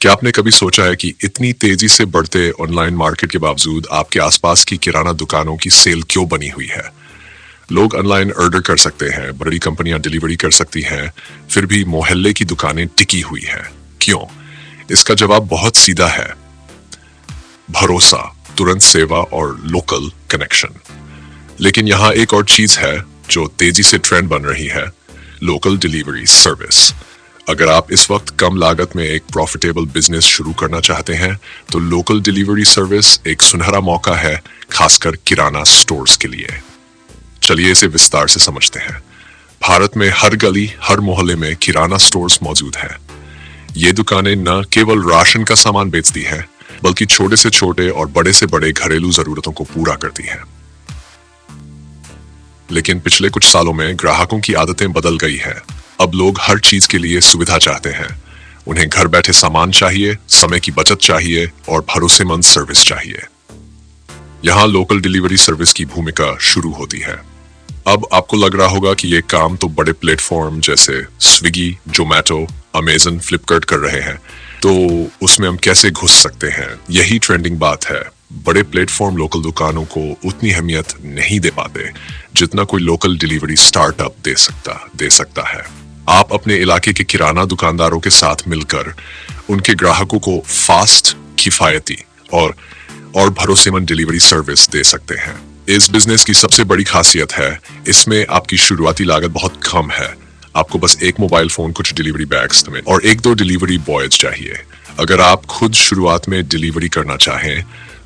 क्या आपने कभी सोचा है कि इतनी तेजी से बढ़ते ऑनलाइन मार्केट के बावजूद आपके आसपास की किराना दुकानों की सेल क्यों बनी हुई है? लोग ऑनलाइन ऑर्डर कर सकते हैं, बड़ी कंपनियां डिलीवरी कर सकती हैं, फिर भी मोहल्ले की दुकानें टिकी हुई हैं। क्यों? इसका जवाब बहुत सीधा है। भरोसा, तुरंत सेवा और लोकल कनेक्शन। लेकिन यहाँ एक और चीज है जो तेजी से ट्रेंड बन रही है, लोकल डिलीवरी सर्विस। अगर आप इस वक्त कम लागत में एक प्रॉफिटेबल बिजनेस शुरू करना चाहते हैं, तो लोकल डिलीवरी सर्विस एक सुनहरा मौका है, खासकर किराना स्टोर्स के लिए। चलिए इसे विस्तार से समझते हैं। भारत में हर गली, हर मोहल्ले में किराना स्टोर्स मौजूद हैं। ये दुकानें न केवल राशन का सामान बेचती हैं, बल्कि छोटे से छोटे और बड़े से बड़े घरेलू जरूरतों को पूरा करती हैं। लेकिन पिछले कुछ सालों में ग्राहकों की आदतें बदल गई हैं। अब लोग हर चीज के लिए सुविधा चाहते हैं। उन्हें घर बैठे सामान चाहिए, समय की बचत चाहिए और भरोसेमंद सर्विस चाहिए। यहाँ लोकल डिलीवरी सर्विस की भूमिका शुरू होती है। अब आपको लग रहा होगा कि ये काम तो बड़े प्लेटफॉर्म जैसे स्विगी, जोमैटो, अमेजन, फ्लिपकार्ट कर रहे हैं, तो उसमें हम कैसे घुस सकते हैं? यही ट्रेंडिंग बात है। बड़े प्लेटफॉर्म लोकल दुकानों को उतनी अहमियत नहीं दे पाते जितना कोई लोकल डिलीवरी स्टार्टअप दे सकता है। आप अपने इलाके के किराना दुकानदारों के साथ मिलकर उनके ग्राहकों को फास्ट, किफायती और भरोसेमंद डिलीवरी सर्विस दे सकते हैं। इस बिजनेस की सबसे बड़ी खासियत है, इसमें आपकी शुरुआती लागत बहुत कम है। आपको बस एक मोबाइल फोन, कुछ डिलीवरी बैग्स और एक दो डिलीवरी बॉयज चाहिए। अगर आप खुद शुरुआत में डिलीवरी करना चाहें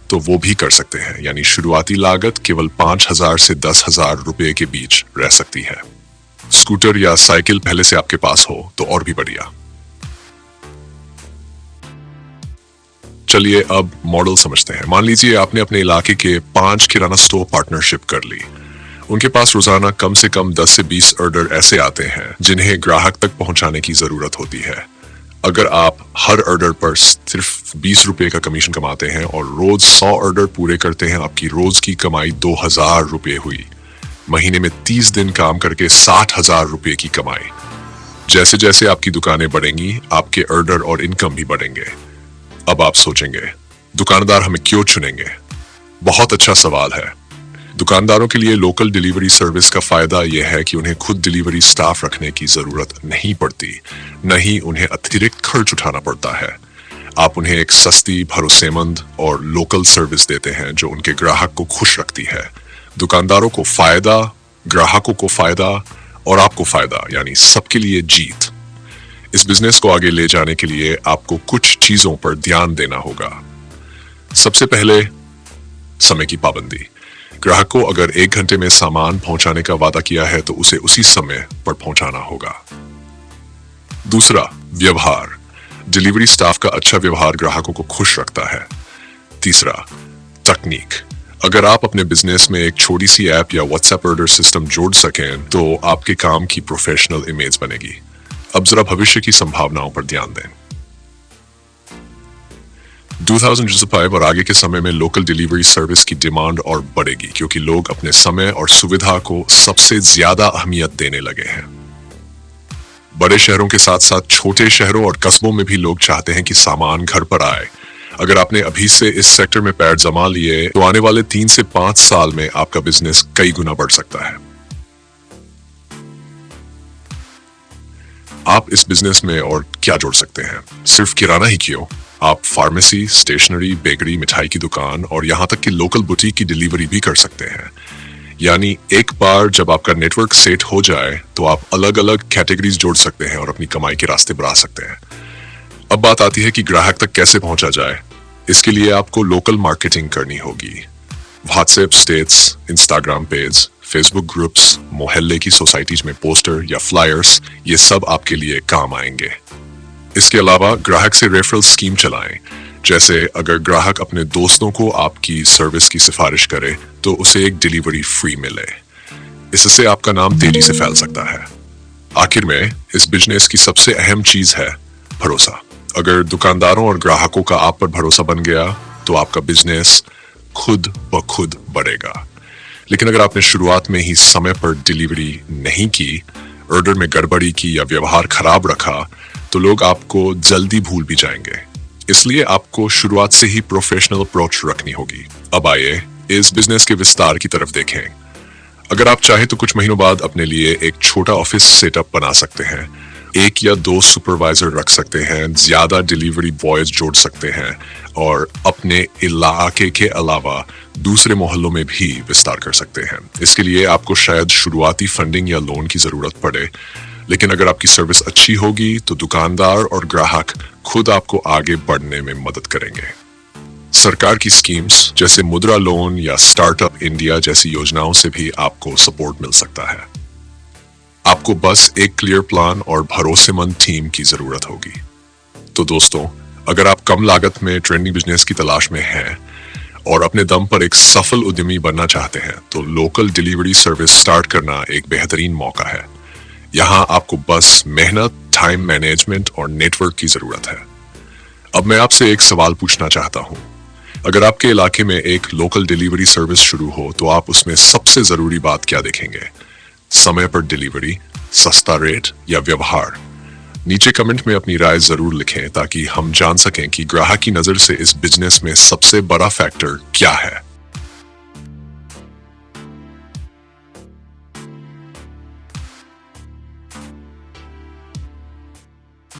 तो वो भी कर सकते हैं। यानी शुरुआती लागत केवल 5,000 से 10,000 रुपए के बीच रह सकती है। स्कूटर या साइकिल पहले से आपके पास हो तो और भी बढ़िया। चलिए अब मॉडल समझते हैं। मान लीजिए आपने अपने इलाके के 5 किराना स्टोर पार्टनरशिप कर ली। उनके पास रोजाना कम से कम 10 से 20 ऑर्डर ऐसे आते हैं जिन्हें ग्राहक तक पहुंचाने की जरूरत होती है। अगर आप हर ऑर्डर पर सिर्फ 20 रुपए का कमीशन कमाते हैं और रोज 100 ऑर्डर पूरे करते हैं, आपकी रोज की कमाई 2,000 रुपए हुई। महीने में 30 दिन काम करके 60,000 रुपए की कमाई। जैसे जैसे आपकी दुकानें बढ़ेंगी, आपके ऑर्डर और इनकम भी बढ़ेंगे। अब आप सोचेंगे, दुकानदार हमें क्यों चुनेंगे? बहुत अच्छा सवाल है। दुकानदारों के लिए लोकल डिलीवरी सर्विस का फायदा यह है कि उन्हें खुद डिलीवरी स्टाफ रखने की जरूरत नहीं पड़ती, न ही उन्हें अतिरिक्त खर्च उठाना पड़ता है। आप उन्हें एक सस्ती, भरोसेमंद और लोकल सर्विस देते हैं जो उनके ग्राहक को खुश रखती है। दुकानदारों को फायदा, ग्राहकों को फायदा और आपको फायदा, यानी सबके लिए जीत। इस बिजनेस को आगे ले जाने के लिए आपको कुछ चीजों पर ध्यान देना होगा। सबसे पहले, समय की पाबंदी। ग्राहक को अगर 1 घंटे में सामान पहुंचाने का वादा किया है तो उसे उसी समय पर पहुंचाना होगा। दूसरा, व्यवहार। डिलीवरी स्टाफ का अच्छा व्यवहार ग्राहकों को खुश रखता है। तीसरा, तकनीक। अगर आप अपने बिजनेस में एक छोटी सी ऐप या व्हाट्सएप ऑर्डर सिस्टम जोड़ सकें तो आपके काम की प्रोफेशनल इमेज बनेगी। अब जरा भविष्य की संभावनाओं पर ध्यान दें। 2025 और आगे के समय में लोकल डिलीवरी सर्विस की डिमांड और बढ़ेगी, क्योंकि लोग अपने समय और सुविधा को सबसे ज्यादा अहमियत देने लगे हैं। बड़े शहरों के साथ साथ छोटे शहरों और कस्बों में भी लोग चाहते हैं कि सामान घर पर आए। अगर आपने अभी से इस सेक्टर में पैर जमा लिए तो आने वाले 3 से 5 साल में आपका बिजनेस कई गुना बढ़ सकता है। आप इस बिजनेस में और क्या जोड़ सकते हैं? सिर्फ किराना ही क्यों, आप फार्मेसी, स्टेशनरी, बेकरी, मिठाई की दुकान और यहाँ तक कि लोकल बुटीक की डिलीवरी भी कर सकते हैं। यानी एक बार जब आपका नेटवर्क सेट हो जाए तो आप अलग अलग कैटेगरीज जोड़ सकते हैं और अपनी कमाई के रास्ते बढ़ा सकते हैं। अब बात आती है कि ग्राहक तक कैसे पहुंचा जाए। इसके लिए आपको लोकल मार्केटिंग करनी होगी। WhatsApp states, Instagram page, Facebook groups, मोहल्ले की सोसाइटीज में पोस्टर या फ्लायर्स, ये सब आपके लिए काम आएंगे। इसके अलावा ग्राहक से रेफरल स्कीम चलाएं। जैसे अगर ग्राहक अपने दोस्तों को आपकी सर्विस की सिफारिश करे तो उसे एक डिलीवरी फ्री मिले। इससे आपका नाम तेजी से फैल सकता है। आखिर में इस बिजनेस की सबसे अहम चीज है भरोसा। अगर दुकानदारों और ग्राहकों का आप पर भरोसा बन गया तो आपका बिजनेस खुद ब खुद बढ़ेगा। लेकिन अगर आपने शुरुआत में ही समय पर डिलीवरी नहीं की, ऑर्डर में गड़बड़ी की या व्यवहार खराब रखा, तो लोग आपको जल्दी भूल भी जाएंगे। इसलिए आपको शुरुआत से ही प्रोफेशनल अप्रोच रखनी होगी। अब आइए इस बिजनेस के विस्तार की तरफ देखें। अगर आप चाहें तो कुछ महीनों बाद अपने लिए एक छोटा ऑफिस सेटअप बना सकते हैं, एक या दो सुपरवाइजर रख सकते हैं, ज्यादा डिलीवरी बॉयज जोड़ सकते हैं और अपने इलाके के अलावा दूसरे मोहल्लों में भी विस्तार कर सकते हैं। इसके लिए आपको शायद शुरुआती फंडिंग या लोन की जरूरत पड़े, लेकिन अगर आपकी सर्विस अच्छी होगी तो दुकानदार और ग्राहक खुद आपको आगे बढ़ने में मदद करेंगे। सरकार की स्कीम्स जैसे मुद्रा लोन या स्टार्टअप इंडिया जैसी योजनाओं से भी आपको सपोर्ट मिल सकता है। आपको बस एक क्लियर प्लान और भरोसेमंद टीम की जरूरत होगी। तो दोस्तों, अगर आप कम लागत में ट्रेंडिंग बिजनेस की तलाश में हैं और अपने दम पर एक सफल उद्यमी बनना चाहते हैं, तो लोकल डिलीवरी सर्विस स्टार्ट करना एक बेहतरीन मौका है। यहाँ आपको बस मेहनत, टाइम मैनेजमेंट और नेटवर्क की जरूरत है। अब मैं आपसे एक सवाल पूछना चाहता हूँ। अगर आपके इलाके में एक लोकल डिलीवरी सर्विस शुरू हो तो आप उसमें सबसे जरूरी बात क्या देखेंगे? समय पर डिलीवरी, सस्ता रेट या व्यवहार? नीचे कमेंट में अपनी राय जरूर लिखें ताकि हम जान सकें कि ग्राहक की नजर से इस बिजनेस में सबसे बड़ा फैक्टर क्या है।